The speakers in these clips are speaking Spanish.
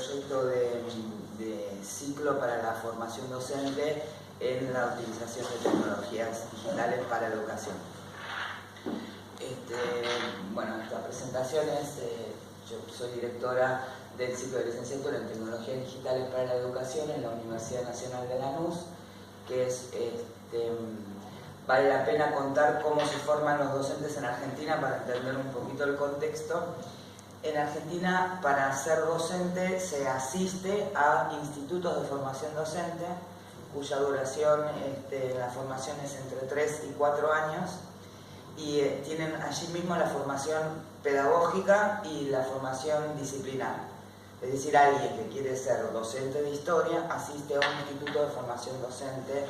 proyecto de ciclo para la formación docente en la utilización de tecnologías digitales para la educación. Bueno, esta presentación es, yo soy directora del ciclo de licenciatura en tecnologías digitales para la educación en la Universidad Nacional de Lanús, que es, vale la pena contar cómo se forman los docentes en Argentina para entender un poquito el contexto. En Argentina, para ser docente se asiste a institutos de formación docente, cuya duración, la formación es entre 3 y 4 años, y tienen allí mismo la formación pedagógica y la formación disciplinar. Es decir, alguien que quiere ser docente de historia asiste a un instituto de formación docente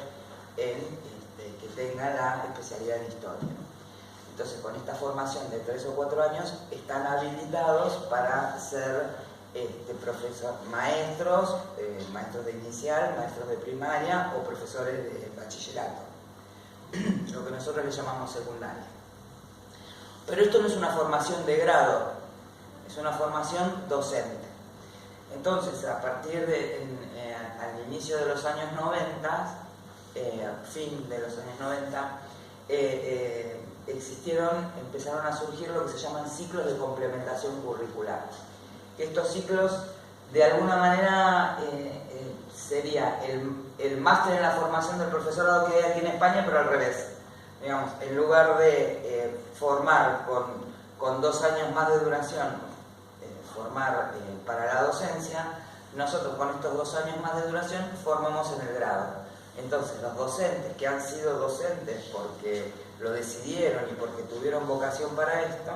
que tenga la especialidad en historia. Entonces, con esta formación de 3 o 4 años, están habilitados para ser maestros de inicial, maestros de primaria o profesores de bachillerato, lo que nosotros le llamamos secundaria. Pero esto no es una formación de grado, es una formación docente. Entonces, a partir al inicio de los años 90, fin de los años 90, empezaron a surgir lo que se llaman ciclos de complementación curricular. Estos ciclos, de alguna manera, sería el máster en la formación del profesorado que hay aquí en España, pero al revés. Digamos, en lugar de formar con 2 años más de duración, formar para la docencia, nosotros con estos 2 años más de duración formamos en el grado. Entonces, los docentes que han sido docentes porque lo decidieron y porque tuvieron vocación para esto,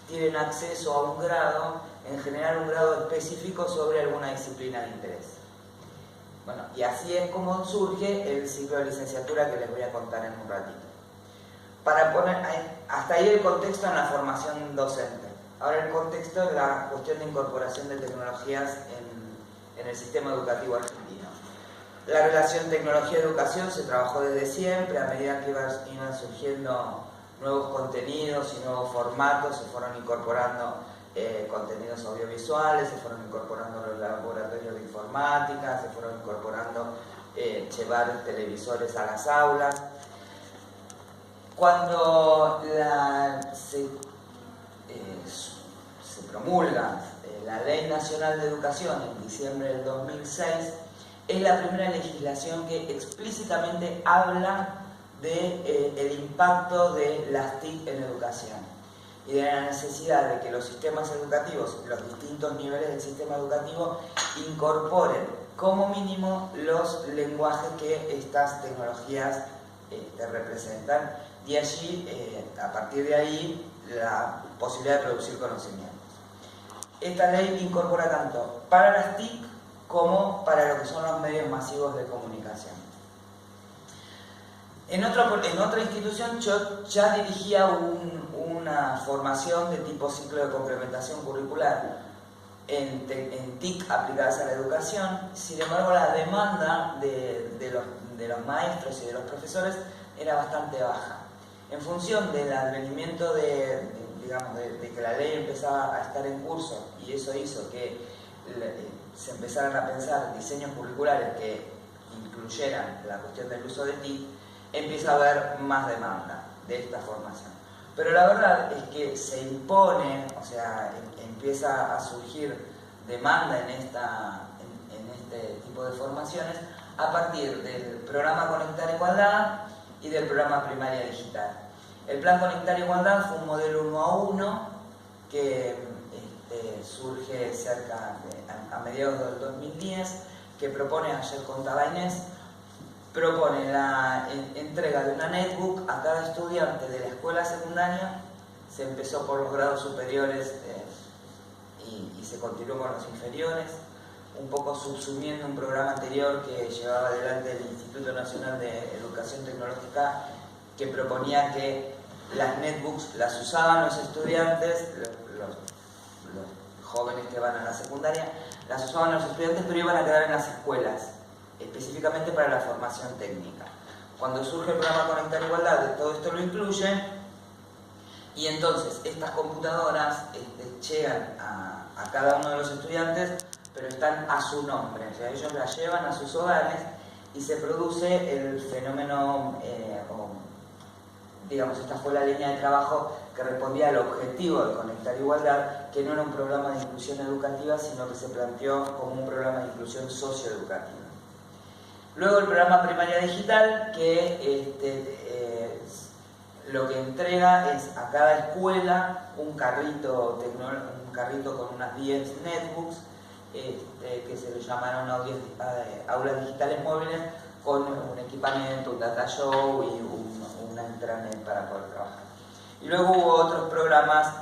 tienen acceso a un grado, en general un grado específico sobre alguna disciplina de interés. Bueno, y así es como surge el ciclo de licenciatura que les voy a contar en un ratito. Para poner hasta ahí el contexto en la formación docente. Ahora el contexto es la cuestión de incorporación de tecnologías en el sistema educativo argentino. La relación tecnología-educación se trabajó desde siempre, a medida que iban surgiendo nuevos contenidos y nuevos formatos, se fueron incorporando contenidos audiovisuales, se fueron incorporando los laboratorios de informática, se fueron incorporando llevar televisores a las aulas. Cuando se promulga la Ley Nacional de Educación en diciembre del 2006, es la primera legislación que explícitamente habla del impacto de las TIC en la educación y de la necesidad de que los sistemas educativos, los distintos niveles del sistema educativo, incorporen como mínimo los lenguajes que estas tecnologías representan, y allí, a partir de ahí, la posibilidad de producir conocimientos. Esta ley incorpora tanto para las TIC como para lo que son los medios masivos de comunicación. En otra institución yo ya dirigía una formación de tipo ciclo de complementación curricular en TIC aplicadas a la educación. Sin embargo, la demanda de los maestros y de los profesores era bastante baja. En función del advenimiento de que la ley empezaba a estar en curso, y eso hizo que se empezaran a pensar diseños curriculares que incluyeran la cuestión del uso de TIC, empieza a haber más demanda de esta formación. Pero la verdad es que se impone, o sea, empieza a surgir demanda en este tipo de formaciones a partir del programa Conectar Igualdad y del programa Primaria Digital. El plan Conectar Igualdad fue un modelo 1 a 1 que surge a mediados del 2010, que propone, ayer contaba Inés, propone la entrega de una netbook a cada estudiante de la escuela secundaria. Se empezó por los grados superiores y se continuó con los inferiores, un poco subsumiendo un programa anterior que llevaba adelante el Instituto Nacional de Educación Tecnológica, que proponía que las netbooks las usaban los estudiantes, los jóvenes que van a la secundaria, las usaban los estudiantes, pero iban a quedar en las escuelas, específicamente para la formación técnica. Cuando surge el programa Conectar Igualdad, todo esto lo incluye, y entonces estas computadoras llegan a cada uno de los estudiantes, pero están a su nombre, o sea, ellos las llevan a sus hogares y se produce el fenómeno, digamos, esta fue la línea de trabajo que respondía al objetivo de Conectar Igualdad, que no era un programa de inclusión educativa, sino que se planteó como un programa de inclusión socioeducativa. Luego el programa Primaria Digital, que lo que entrega es a cada escuela un carrito con unas 10 netbooks, que se le llamaron aulas digitales móviles, con un equipamiento, un data show y una intranet para poder trabajar. Y luego hubo otros programas,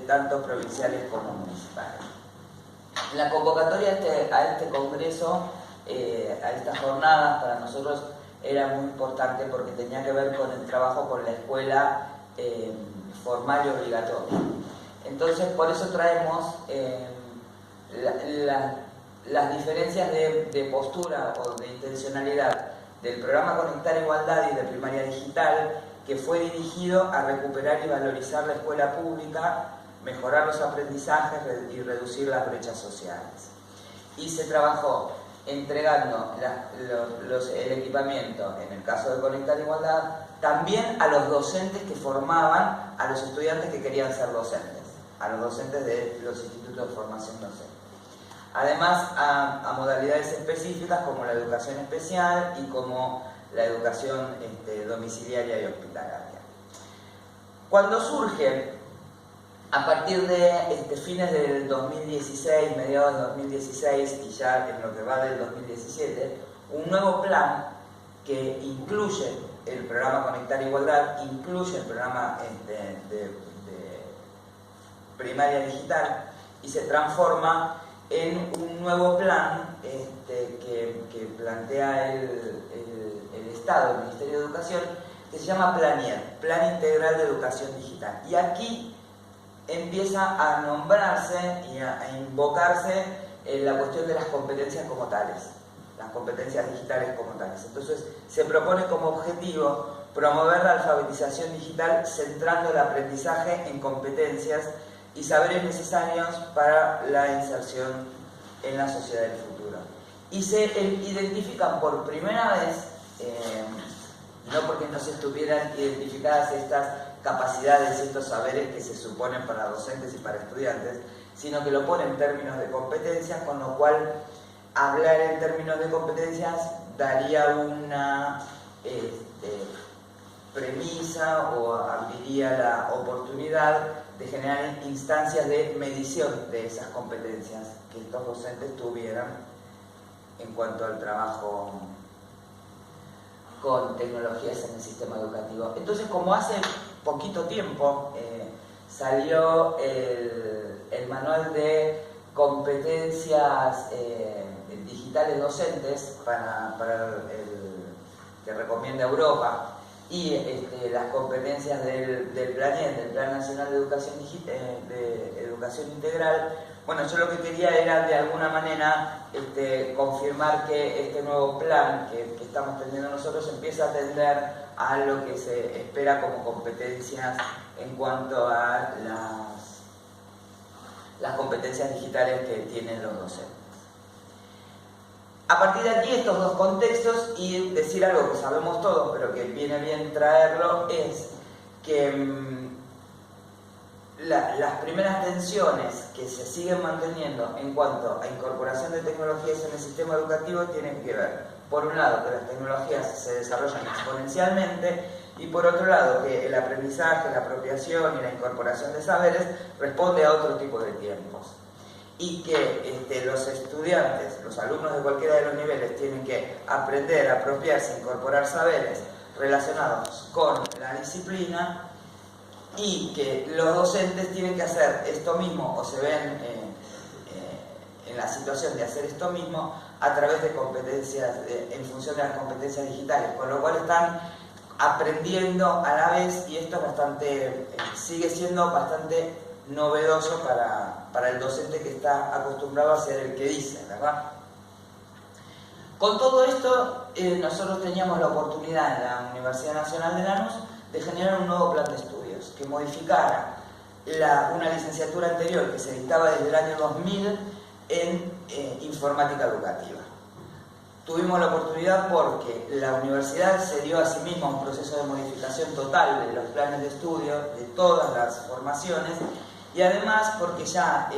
tanto provinciales como municipales. La convocatoria a este congreso, a estas jornadas, para nosotros era muy importante porque tenía que ver con el trabajo con la escuela formal y obligatoria. Entonces, por eso traemos las diferencias de postura o de intencionalidad del programa Conectar Igualdad y de Primaria Digital, que fue dirigido a recuperar y valorizar la escuela pública, mejorar los aprendizajes y reducir las brechas sociales. Y se trabajó entregando el equipamiento, en el caso de Conectar Igualdad, también a los docentes que formaban a los estudiantes que querían ser docentes, a los docentes de los institutos de formación docente. Además, a modalidades específicas como la educación especial y como la educación domiciliaria y hospitalaria. Cuando surge, a partir de fines del 2016, mediados del 2016 y ya en lo que va del 2017, un nuevo plan que incluye el programa Conectar Igualdad, incluye el programa de Primaria Digital y se transforma en un nuevo plan que plantea el Estado, el Ministerio de Educación, que se llama PLANIER, Plan Integral de Educación Digital. Y aquí empieza a nombrarse y a invocarse la cuestión de las competencias como tales, las competencias digitales como tales. Entonces se propone como objetivo promover la alfabetización digital centrando el aprendizaje en competencias y saberes necesarios para la inserción en la sociedad del futuro. Y se identifican por primera vez, no porque no se estuvieran identificadas estas capacidades y estos saberes que se suponen para docentes y para estudiantes, sino que lo pone en términos de competencias, con lo cual hablar en términos de competencias daría una premisa o abriría la oportunidad de generar instancias de medición de esas competencias que estos docentes tuvieran en cuanto al trabajo con tecnologías en el sistema educativo. Entonces, como hace poquito tiempo salió el manual de competencias digitales docentes para que recomienda Europa, y las competencias del PLANIER, del Plan Nacional de Educación Integral, bueno, yo lo que quería era de alguna manera confirmar que este nuevo plan que estamos teniendo nosotros empieza a atender a lo que se espera como competencias en cuanto a las competencias digitales que tienen los docentes. A partir de aquí, estos dos contextos, y decir algo que sabemos todos, pero que viene bien traerlo, es que las primeras tensiones que se siguen manteniendo en cuanto a incorporación de tecnologías en el sistema educativo tienen que ver, por un lado, que las tecnologías se desarrollan exponencialmente, y por otro lado, que el aprendizaje, la apropiación y la incorporación de saberes responde a otro tipo de tiempos. Y que los estudiantes, los alumnos de cualquiera de los niveles, tienen que aprender, apropiarse, incorporar saberes relacionados con la disciplina, y que los docentes tienen que hacer esto mismo o se ven en la situación de hacer esto mismo a través de competencias, en función de las competencias digitales, con lo cual están aprendiendo a la vez, y esto es bastante, sigue siendo bastante novedoso para el docente que está acostumbrado a ser el que dice, ¿verdad? Con todo esto, nosotros teníamos la oportunidad en la Universidad Nacional de Lanús de generar un nuevo plan de estudios que modificara una licenciatura anterior que se dictaba desde el año 2000 en informática educativa. Tuvimos la oportunidad porque la universidad se dio a sí misma un proceso de modificación total de los planes de estudio de todas las formaciones, y además porque ya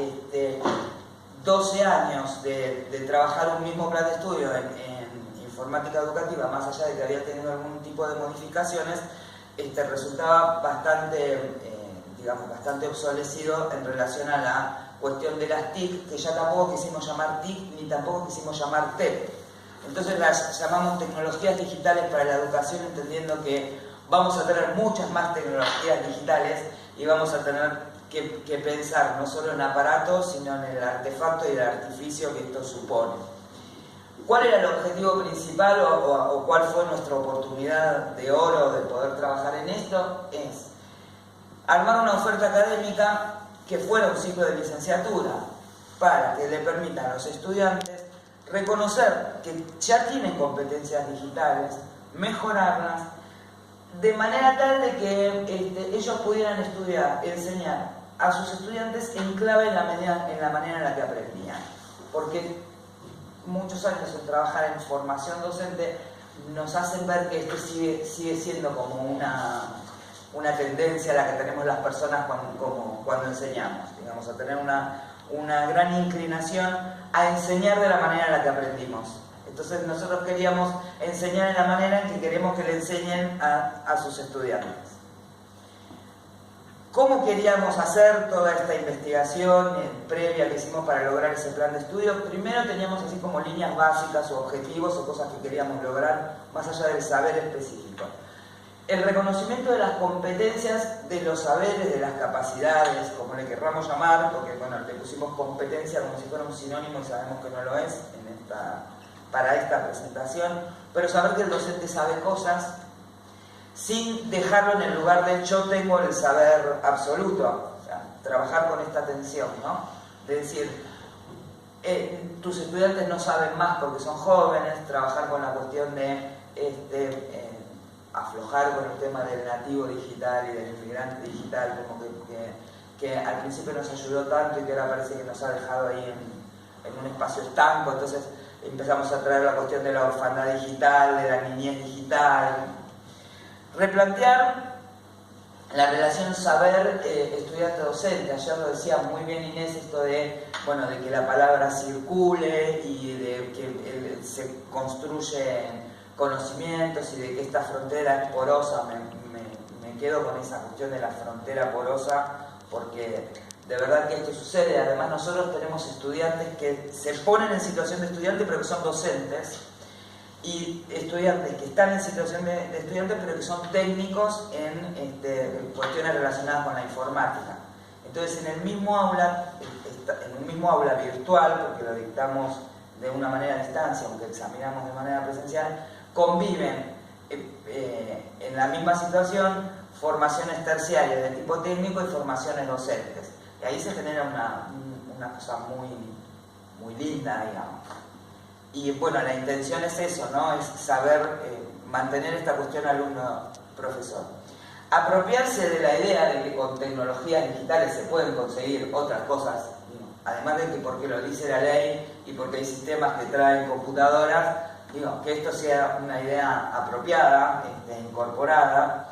12 años de trabajar un mismo plan de estudio en informática educativa, más allá de que había tenido algún tipo de modificaciones, resultaba bastante, bastante obsolecido en relación a la cuestión de las TIC, que ya tampoco quisimos llamar TIC ni tampoco quisimos llamar TEP. Entonces las llamamos tecnologías digitales para la educación, entendiendo que vamos a tener muchas más tecnologías digitales y vamos a tener que pensar no solo en aparatos, sino en el artefacto y el artificio que esto supone. ¿Cuál era el objetivo principal o cuál fue nuestra oportunidad de oro de poder trabajar en esto? Es armar una oferta académica que fuera un ciclo de licenciatura para que le permita a los estudiantes reconocer que ya tienen competencias digitales, mejorarlas, de manera tal de que ellos pudieran enseñar a sus estudiantes en clave en la manera en la que aprendían. Porque muchos años de trabajar en formación docente nos hacen ver que esto sigue siendo como una tendencia a la que tenemos las personas cuando enseñamos, digamos, a tener una gran inclinación a enseñar de la manera en la que aprendimos. Entonces nosotros queríamos enseñar en la manera en que queremos que le enseñen a sus estudiantes. ¿Cómo queríamos hacer toda esta investigación previa que hicimos para lograr ese plan de estudio? Primero teníamos así como líneas básicas o objetivos o cosas que queríamos lograr más allá del saber específico. El reconocimiento de las competencias, de los saberes, de las capacidades, como le querramos llamar, porque bueno, le pusimos competencia como si fuera un sinónimo y sabemos que no lo es para esta presentación, pero saber que el docente sabe cosas sin dejarlo en el lugar de yo tengo el saber absoluto, o sea, trabajar con esta tensión, ¿no? De decir, tus estudiantes no saben más porque son jóvenes, trabajar con la cuestión de aflojar con el tema del nativo digital y del inmigrante digital, como que al principio nos ayudó tanto y que ahora parece que nos ha dejado ahí en un espacio estanco. Entonces empezamos a traer la cuestión de la orfandad digital, de la niñez digital, replantear la relación saber estudiante-docente. Ayer lo decía muy bien Inés, esto de que la palabra circule y de que se construyen conocimientos y de que esta frontera es porosa. Me quedo con esa cuestión de la frontera porosa, porque de verdad que esto sucede. Además nosotros tenemos estudiantes que se ponen en situación de estudiante pero que son docentes, y estudiantes que están en situación de estudiantes pero que son técnicos en cuestiones relacionadas con la informática. Entonces en un mismo aula virtual, porque lo dictamos de una manera a distancia, aunque examinamos de manera presencial, conviven en la misma situación formaciones terciarias de tipo técnico y formaciones docentes. Y ahí se genera una cosa muy linda, digamos. Y bueno, la intención es eso, ¿no? Es saber mantener esta cuestión alumno-profesor. Apropiarse de la idea de que con tecnologías digitales se pueden conseguir otras cosas, además de que porque lo dice la ley y porque hay sistemas que traen computadoras, que esto sea una idea apropiada, incorporada.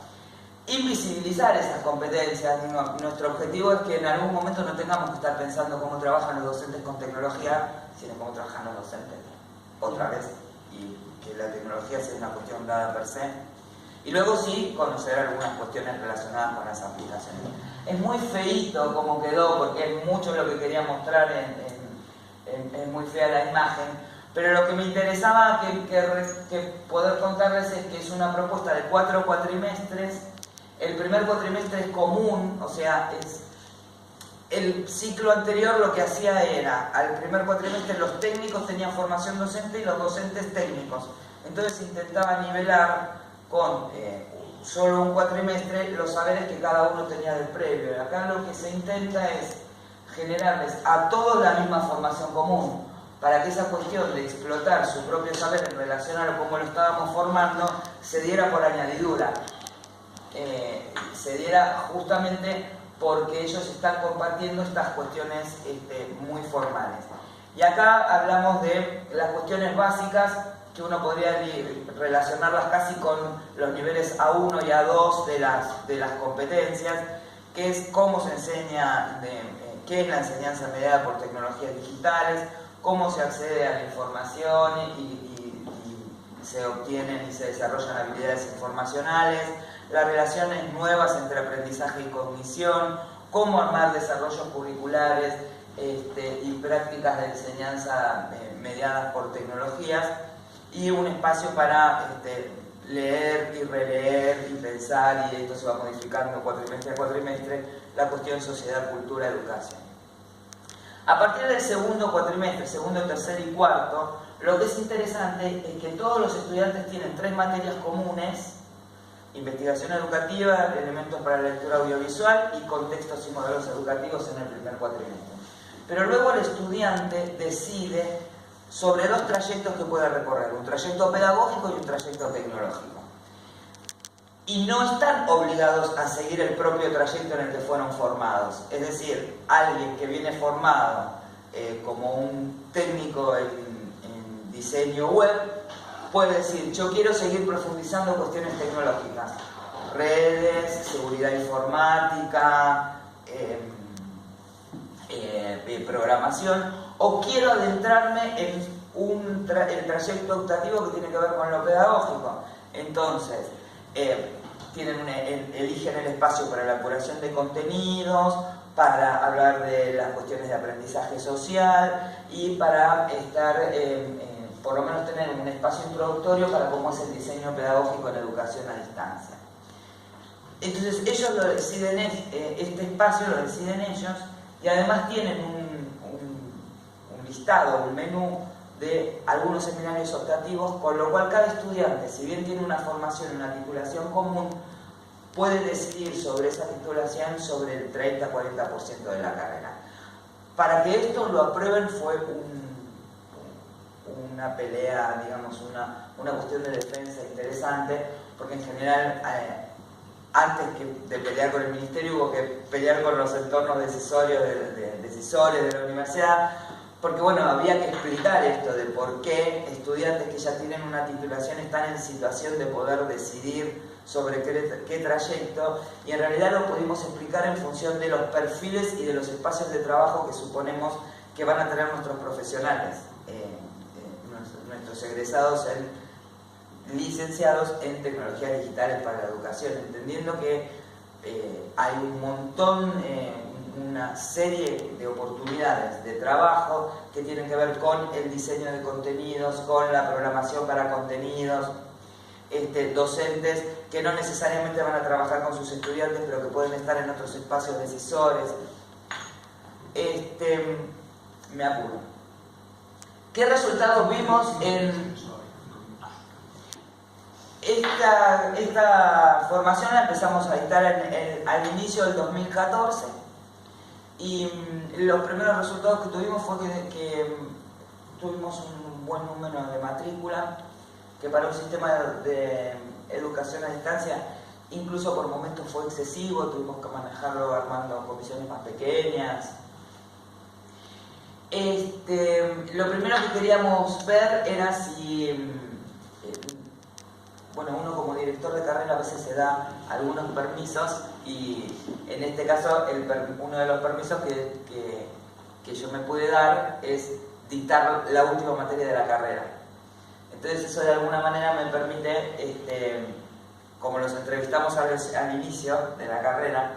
Invisibilizar esas competencias. Nuestro objetivo es que en algún momento no tengamos que estar pensando cómo trabajan los docentes con tecnología, sino cómo trabajan los docentes otra vez, y que la tecnología sea una cuestión dada per se. Y luego sí, conocer algunas cuestiones relacionadas con las aplicaciones. Es muy feíto como quedó, porque es mucho lo que quería mostrar, es muy fea la imagen, pero lo que me interesaba que poder contarles es que es una propuesta de 4 cuatrimestres. El primer cuatrimestre es común, o sea, el ciclo anterior lo que hacía era, al primer cuatrimestre los técnicos tenían formación docente y los docentes técnicos. Entonces intentaba nivelar con solo un cuatrimestre los saberes que cada uno tenía del previo. Acá lo que se intenta es generarles a todos la misma formación común, para que esa cuestión de explotar su propio saber en relación a cómo lo estábamos formando se diera por añadidura. Se diera justamente porque ellos están compartiendo estas cuestiones muy formales. Y acá hablamos de las cuestiones básicas que uno podría relacionarlas casi con los niveles A1 y A2 de las competencias, que es cómo se enseña, qué es la enseñanza mediada por tecnologías digitales, cómo se accede a la información y se obtienen y se desarrollan habilidades informacionales, las relaciones nuevas entre aprendizaje y cognición, cómo armar desarrollos curriculares y prácticas de enseñanza mediadas por tecnologías, y un espacio para leer y releer y pensar, y esto se va modificando cuatrimestre a cuatrimestre, la cuestión sociedad, cultura, educación. A partir del segundo cuatrimestre, segundo, tercer y cuarto, lo que es interesante es que todos los estudiantes tienen 3 materias comunes: investigación educativa, elementos para la lectura audiovisual y contextos y modelos educativos en el primer cuatrimestre. Pero luego el estudiante decide sobre 2 trayectos que puede recorrer: un trayecto pedagógico y un trayecto tecnológico. Y no están obligados a seguir el propio trayecto en el que fueron formados. Es decir, alguien que viene formado como un técnico en diseño web puede decir: yo quiero seguir profundizando cuestiones tecnológicas, redes, seguridad informática, programación, o quiero adentrarme en el trayecto educativo que tiene que ver con lo pedagógico. Entonces, eligen el espacio para la curación de contenidos, para hablar de las cuestiones de aprendizaje social y para por lo menos tener un espacio introductorio para cómo es el diseño pedagógico en educación a distancia. Entonces ellos lo deciden, este espacio lo deciden ellos, y además tienen un listado, un menú de algunos seminarios optativos, con lo cual cada estudiante, si bien tiene una formación, una titulación común, puede decidir sobre esa titulación sobre el 30-40% de la carrera. Para que esto lo aprueben fue una pelea, digamos, una cuestión de defensa interesante, porque en general, antes de pelear con el ministerio, hubo que pelear con los entornos decisorios decisores de la universidad, porque bueno, había que explicar esto de por qué estudiantes que ya tienen una titulación están en situación de poder decidir sobre qué trayecto, y en realidad lo pudimos explicar en función de los perfiles y de los espacios de trabajo que suponemos que van a tener nuestros profesionales, nuestros egresados licenciados en tecnologías digitales para la educación, entendiendo que hay un montón, una serie de oportunidades de trabajo que tienen que ver con el diseño de contenidos, con la programación para contenidos, docentes que no necesariamente van a trabajar con sus estudiantes, pero que pueden estar en otros espacios decisores. Me apuro. ¿Qué resultados vimos en esta formación? La empezamos a dictar al inicio del 2014, y los primeros resultados que tuvimos fue que tuvimos un buen número de matrícula, que para un sistema de educación a distancia incluso por momentos fue excesivo, tuvimos que manejarlo armando comisiones más pequeñas. Lo primero que queríamos ver era si, bueno, uno como director de carrera a veces se da algunos permisos, y en este caso uno de los permisos que yo me pude dar es dictar la última materia de la carrera. Entonces eso de alguna manera me permite, como los entrevistamos al inicio de la carrera,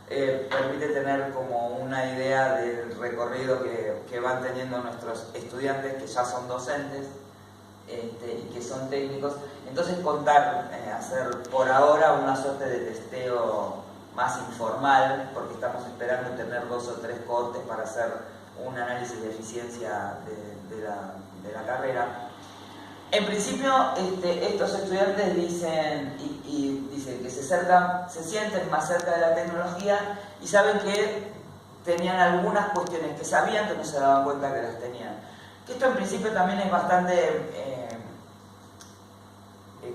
permite tener como una idea del recorrido que van teniendo nuestros estudiantes que ya son docentes y que son técnicos. Entonces contar, hacer por ahora una suerte de testeo más informal, porque estamos esperando tener 2 o 3 cortes para hacer un análisis de eficiencia de la carrera. En principio, estos estudiantes dicen que se sienten más cerca de la tecnología, y saben que tenían algunas cuestiones que sabían que no se daban cuenta que las tenían. Que esto en principio también es bastante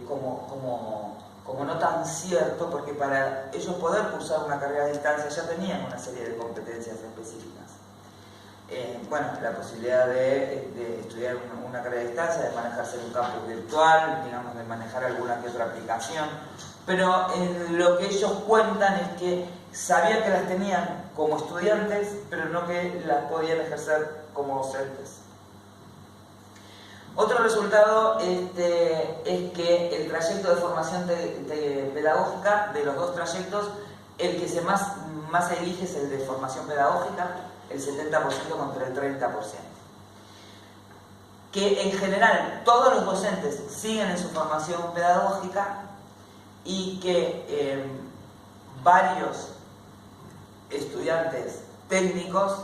como no tan cierto, porque para ellos poder cursar una carrera a distancia ya tenían una serie de competencias específicas. bueno, la posibilidad de estudiar una carrera de distancia, de manejarse en un campus virtual, digamos, de manejar alguna que otra aplicación, pero lo que ellos cuentan es que sabían que las tenían como estudiantes, pero no que las podían ejercer como docentes. Otro resultado es que el trayecto de formación pedagógica, de los dos trayectos, el que más se elige es el de formación pedagógica, el 70% contra el 30%. Que en general todos los docentes siguen en su formación pedagógica y que varios estudiantes técnicos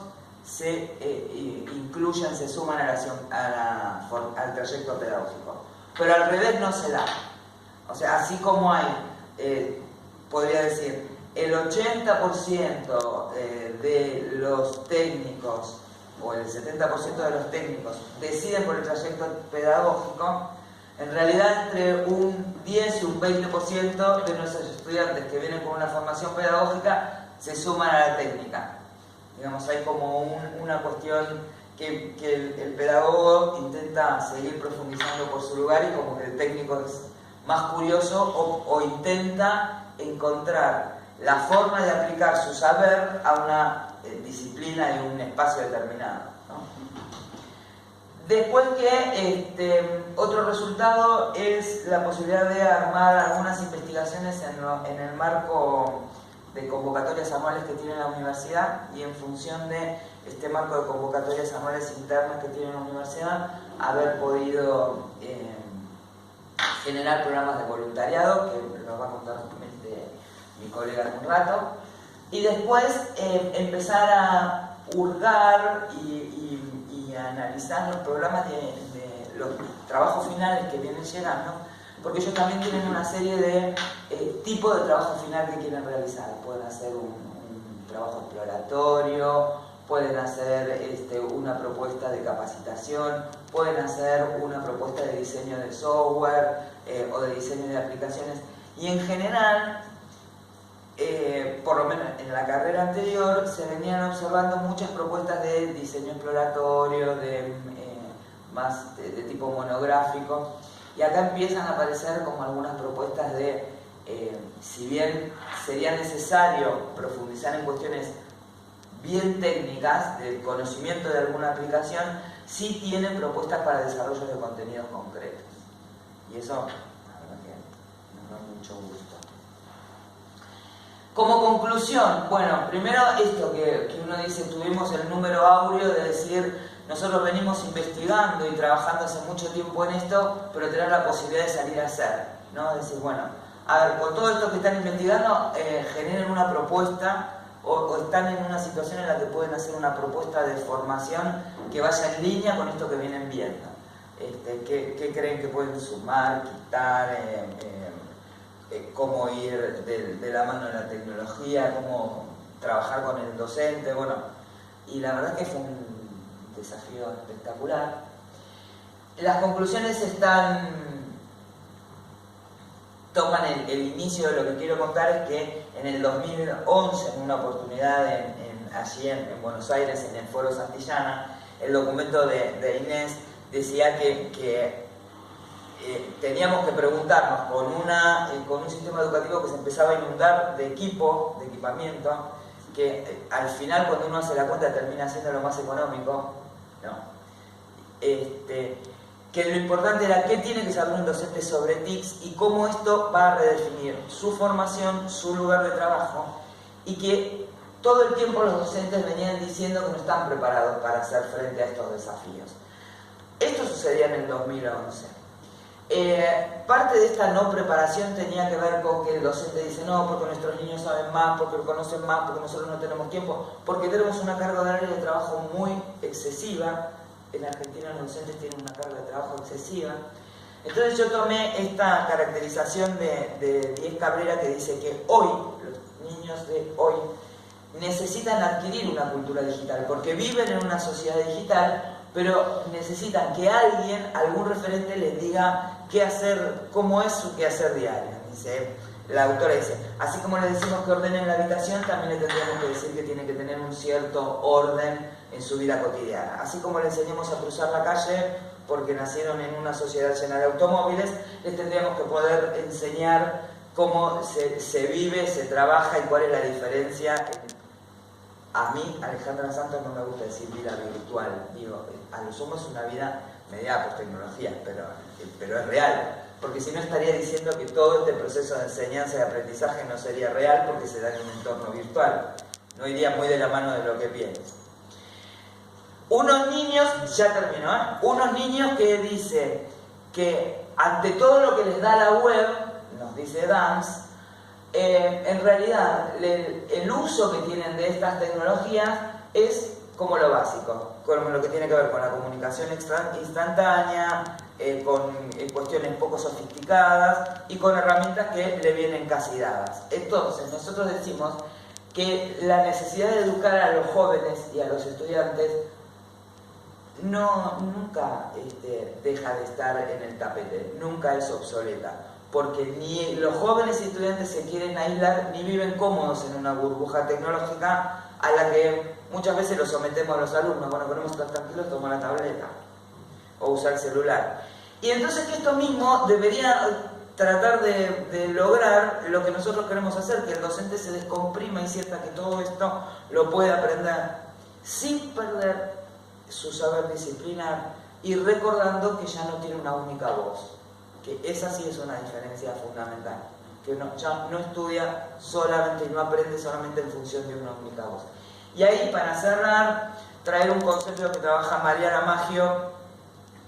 se incluyen, se suman al trayecto pedagógico. Pero al revés no se da. O sea, así como hay, podría decir, el 80% de los técnicos o el 70% de los técnicos deciden por el trayecto pedagógico, en realidad entre un 10 y un 20% de nuestros estudiantes que vienen con una formación pedagógica se suman a la técnica. Digamos, hay como una cuestión que el pedagogo intenta seguir profundizando por su lugar y como que el técnico es más curioso o intenta encontrar la forma de aplicar su saber a una disciplina y un espacio determinado, ¿no? Después que otro resultado es la posibilidad de armar algunas investigaciones en el marco de convocatorias anuales que tiene la universidad, y en función de este marco de convocatorias anuales internas que tiene la universidad, haber podido generar programas de voluntariado, que nos va a contar mi colega en un rato, y después empezar a hurgar y a analizar los programas de los trabajos finales que vienen llegando, porque ellos también tienen una serie de tipos de trabajo final que quieren realizar. Pueden hacer un trabajo exploratorio, pueden hacer una propuesta de capacitación, pueden hacer una propuesta de diseño de software o de diseño de aplicaciones, y en general por lo menos en la carrera anterior se venían observando muchas propuestas de diseño exploratorio, más de tipo monográfico, y acá empiezan a aparecer como algunas propuestas de, si bien sería necesario profundizar en cuestiones bien técnicas, de conocimiento de alguna aplicación, sí tienen propuestas para desarrollo de contenidos concretos. Y eso, la verdad que nos da mucho gusto. Como conclusión, bueno, primero esto que uno dice, tuvimos el número áureo de decir, nosotros venimos investigando y trabajando hace mucho tiempo en esto, pero tener la posibilidad de salir a hacer, ¿no? Decir, bueno, a ver, con todo esto que están investigando, generen una propuesta o están en una situación en la que pueden hacer una propuesta de formación que vaya en línea con esto que vienen viendo. ¿Qué creen que pueden sumar, quitar? Cómo ir de la mano de la tecnología, cómo trabajar con el docente, bueno, y la verdad que fue un desafío espectacular. Las conclusiones toman el inicio de lo que quiero contar, es que en el 2011, en una oportunidad allí en Buenos Aires, en el Foro Santillana, el documento de Inés decía que teníamos que preguntarnos con un sistema educativo que se empezaba a inundar de equipamiento, que al final cuando uno hace la cuenta termina siendo lo más económico, ¿no? Que lo importante era qué tiene que saber un docente sobre TICs y cómo esto va a redefinir su formación, su lugar de trabajo, y que todo el tiempo los docentes venían diciendo que no están preparados para hacer frente a estos desafíos. Esto sucedía en el 2011. Parte de esta no preparación tenía que ver con que el docente dice no, porque nuestros niños saben más, porque conocen más, porque nosotros no tenemos tiempo, porque tenemos una carga horaria de trabajo muy excesiva. En Argentina los docentes tienen una carga de trabajo excesiva. Entonces yo tomé esta caracterización de Diez Cabrera, que dice que hoy, los niños de hoy, necesitan adquirir una cultura digital, porque viven en una sociedad digital, pero necesitan que alguien, algún referente, les diga qué hacer, cómo es su quehacer diario. Dice, La autora dice, así como le decimos que ordenen la habitación, también le tendríamos que decir que tiene que tener un cierto orden en su vida cotidiana. Así como le enseñamos a cruzar la calle porque nacieron en una sociedad llena de automóviles, les tendríamos que poder enseñar cómo se vive, se trabaja y cuál es la diferencia. A mí, Alejandra Santos, no me gusta decir vida virtual. Digo, a lo sumo es una vida mediada por tecnología, pero es real. Porque si no estaría diciendo que todo este proceso de enseñanza y aprendizaje no sería real porque se da en un entorno virtual. No iría muy de la mano de lo que pienso. Unos niños, ya terminó, unos niños que dicen que ante todo lo que les da la web, nos dice Dance, en realidad el uso que tienen de estas tecnologías es como lo básico, con lo que tiene que ver con la comunicación instantánea, con cuestiones poco sofisticadas y con herramientas que le vienen casi dadas. Entonces, nosotros decimos que la necesidad de educar a los jóvenes y a los estudiantes nunca deja de estar en el tapete, nunca es obsoleta, porque ni los jóvenes y estudiantes se quieren aislar ni viven cómodos en una burbuja tecnológica a la que muchas veces los sometemos a los alumnos. Bueno, queremos estar tranquilos, toma la tableta o usar el celular. Y entonces que esto mismo debería tratar de lograr lo que nosotros queremos hacer, que el docente se descomprima y sienta que todo esto lo puede aprender sin perder su saber disciplinar y recordando que ya no tiene una única voz, que esa sí es una diferencia fundamental, que ya no estudia solamente y no aprende solamente en función de una única voz. Y ahí, para cerrar, traer un concepto que trabaja Mariana Maggio,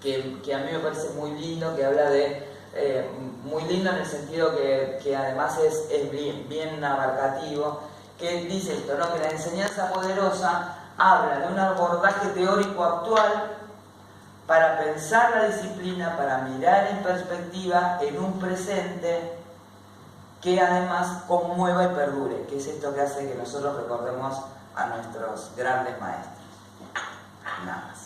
que a mí me parece muy lindo, que habla de, muy lindo en el sentido que además es bien abarcativo, que dice esto, ¿no? Que la enseñanza poderosa habla de un abordaje teórico actual para pensar la disciplina, para mirar en perspectiva en un presente que además conmueva y perdure, que es esto que hace que nosotros recordemos a nuestros grandes maestros. Nada más.